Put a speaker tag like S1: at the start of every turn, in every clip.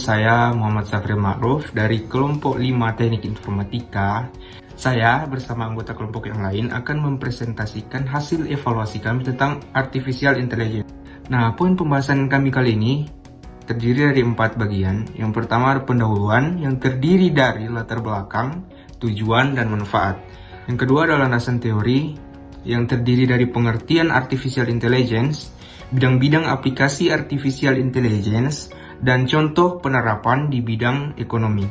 S1: saya Muhammad Safri Ma'ruf dari kelompok 5 Teknik Informatika. Saya bersama anggota kelompok yang lain akan mempresentasikan hasil evaluasi kami tentang Artificial Intelligence. Nah, poin pembahasan kami kali ini terdiri dari 4 bagian. Yang pertama ada pendahuluan yang terdiri dari latar belakang, tujuan, dan manfaat. Yang kedua adalah landasan teori yang terdiri dari pengertian Artificial Intelligence, bidang-bidang aplikasi Artificial Intelligence, dan contoh penerapan di bidang ekonomi.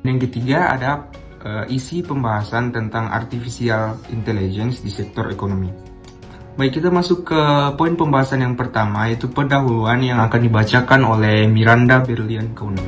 S1: Yang ketiga ada isi pembahasan tentang Artificial Intelligence di sektor ekonomi. Baik, kita masuk ke poin pembahasan yang pertama, yaitu pendahuluan yang akan dibacakan oleh Miranda Berlian Kauno.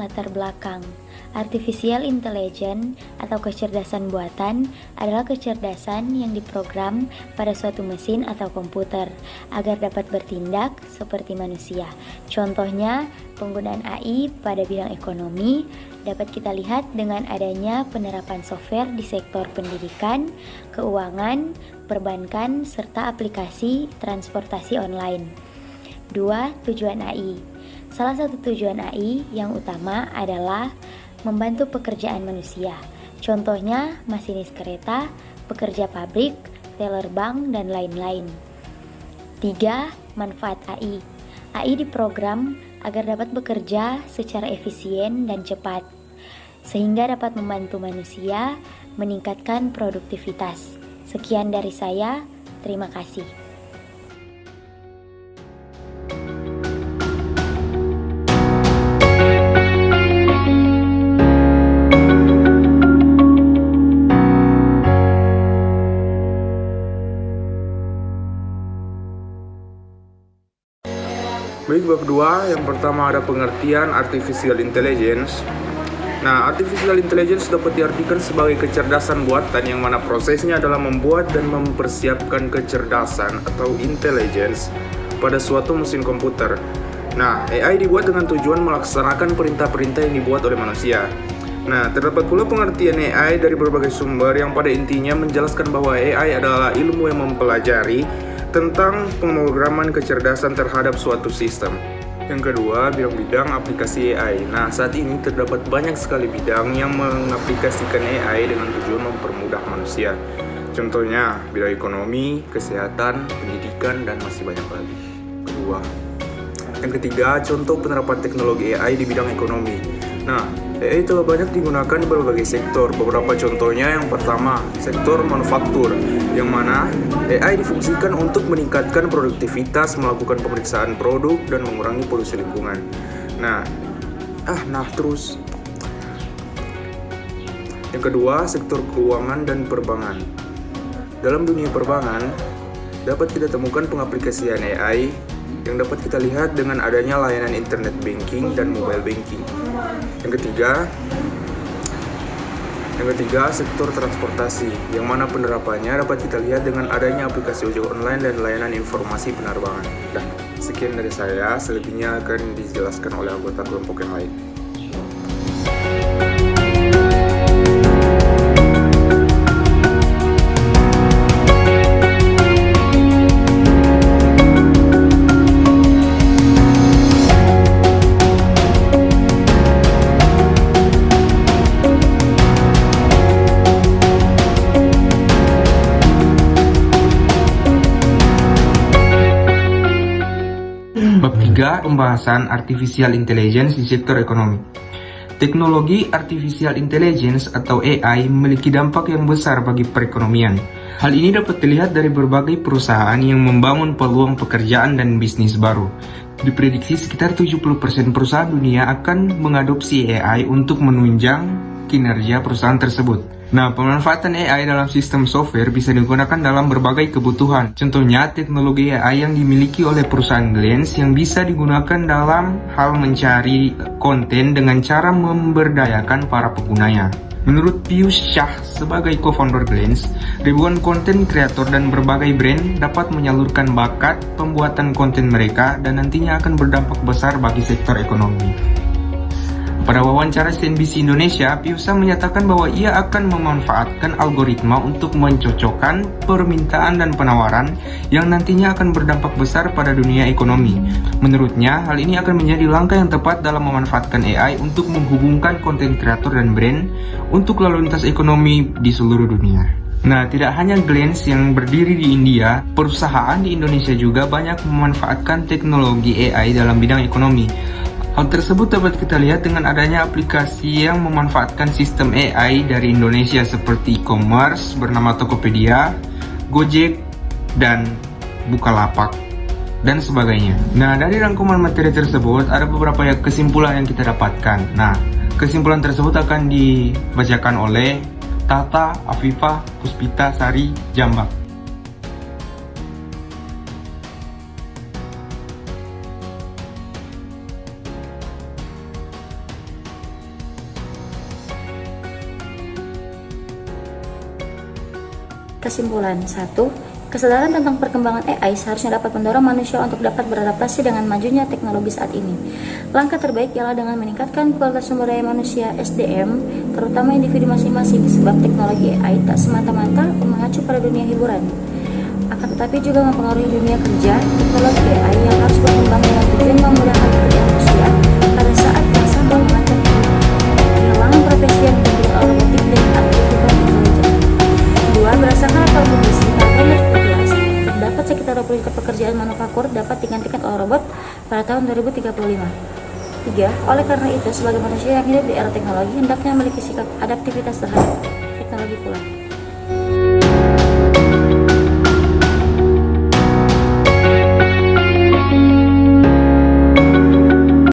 S2: Latar belakang. Artificial Intelligence atau kecerdasan buatan adalah kecerdasan yang diprogram pada suatu mesin atau komputer agar dapat bertindak seperti manusia. Contohnya, penggunaan AI pada bidang ekonomi dapat kita lihat dengan adanya penerapan software di sektor pendidikan, keuangan, perbankan, serta aplikasi transportasi online. 2. Tujuan AI. Salah satu tujuan AI yang utama adalah membantu pekerjaan manusia. Contohnya masinis kereta, pekerja pabrik, teller bank, dan lain-lain. 3. Manfaat AI. AI diprogram agar dapat bekerja secara efisien dan cepat, sehingga dapat membantu manusia meningkatkan produktivitas. Sekian dari saya, terima kasih.
S1: Baik, bab 2, yang pertama ada pengertian Artificial Intelligence. Nah, Artificial Intelligence dapat diartikan sebagai kecerdasan buatan yang mana prosesnya adalah membuat dan mempersiapkan kecerdasan atau intelligence pada suatu mesin komputer. Nah, AI dibuat dengan tujuan melaksanakan perintah-perintah yang dibuat oleh manusia. Nah, terdapat pula pengertian AI dari berbagai sumber yang pada intinya menjelaskan bahwa AI adalah ilmu yang mempelajari tentang pemrograman kecerdasan terhadap suatu sistem. Yang kedua, bidang-bidang aplikasi AI. Nah, saat ini terdapat banyak sekali bidang yang mengaplikasikan AI dengan tujuan mempermudah manusia. Contohnya, bidang ekonomi, kesehatan, pendidikan, dan masih banyak lagi. Yang ketiga, contoh penerapan teknologi AI di bidang ekonomi. Nah, AI telah banyak digunakan di berbagai sektor. Beberapa contohnya, yang pertama, sektor manufaktur, yang mana AI difungsikan untuk meningkatkan produktivitas, melakukan pemeriksaan produk, dan mengurangi polusi lingkungan. Terus. Yang kedua, sektor keuangan dan perbankan. Dalam dunia perbankan, dapat kita temukan pengaplikasian AI yang dapat kita lihat dengan adanya layanan internet banking dan mobile banking. Yang ketiga, sektor transportasi, yang mana penerapannya dapat kita lihat dengan adanya aplikasi ojek online dan layanan informasi penerbangan. Dan sekian dari saya, selebihnya akan dijelaskan oleh anggota kelompok yang lain. Bab 3, pembahasan Artificial Intelligence di sektor ekonomi. Teknologi Artificial Intelligence atau AI memiliki dampak yang besar bagi perekonomian. Hal ini dapat dilihat dari berbagai perusahaan yang membangun peluang pekerjaan dan bisnis baru. Diprediksi sekitar 70% perusahaan dunia akan mengadopsi AI untuk menunjang kinerja perusahaan tersebut. Nah, pemanfaatan AI dalam sistem software bisa digunakan dalam berbagai kebutuhan. Contohnya, teknologi AI yang dimiliki oleh perusahaan Glance yang bisa digunakan dalam hal mencari konten dengan cara memberdayakan para penggunanya. Menurut Piyush Shah sebagai co-founder Glance, ribuan konten kreator dan berbagai brand dapat menyalurkan bakat pembuatan konten mereka dan nantinya akan berdampak besar bagi sektor ekonomi. Pada wawancara CNBC Indonesia, Piyush Shah menyatakan bahwa ia akan memanfaatkan algoritma untuk mencocokkan permintaan dan penawaran yang nantinya akan berdampak besar pada dunia ekonomi. Menurutnya, hal ini akan menjadi langkah yang tepat dalam memanfaatkan AI untuk menghubungkan konten kreator dan brand untuk lalu lintas ekonomi di seluruh dunia. Nah, tidak hanya Glance yang berdiri di India, perusahaan di Indonesia juga banyak memanfaatkan teknologi AI dalam bidang ekonomi. Hal tersebut dapat kita lihat dengan adanya aplikasi yang memanfaatkan sistem AI dari Indonesia seperti e-commerce bernama Tokopedia, Gojek, dan Bukalapak, dan sebagainya. Nah, dari rangkuman materi tersebut ada beberapa kesimpulan yang kita dapatkan. Nah, kesimpulan tersebut akan dibacakan oleh Tata Afifah Puspita Sari Jambak.
S2: Kesimpulan 1. Kesadaran tentang perkembangan AI seharusnya dapat mendorong manusia untuk dapat beradaptasi dengan majunya teknologi saat ini. Langkah terbaik ialah dengan meningkatkan kualitas sumber daya manusia (SDM), terutama individu masing-masing, sebab teknologi AI tak semata-mata mengacu pada dunia hiburan, akan tetapi juga mempengaruhi dunia kerja. Teknologi AI yang harus berkembang dengan tujuan memudahkan pekerjaan manusia pada saat yang sama mengancam kehilangan profesi yang dipimpin oleh robotik dan artificial intelligence. 2. Berdasarkan kalkulasi tahun 2014, terdapat sekitar 20 juta pekerjaan manufaktur dapat digantikan oleh robot pada tahun 2035. 3. Oleh karena itu, sebagai manusia yang hidup di era teknologi, hendaknya memiliki sikap adaptivitas terhadap teknologi pula.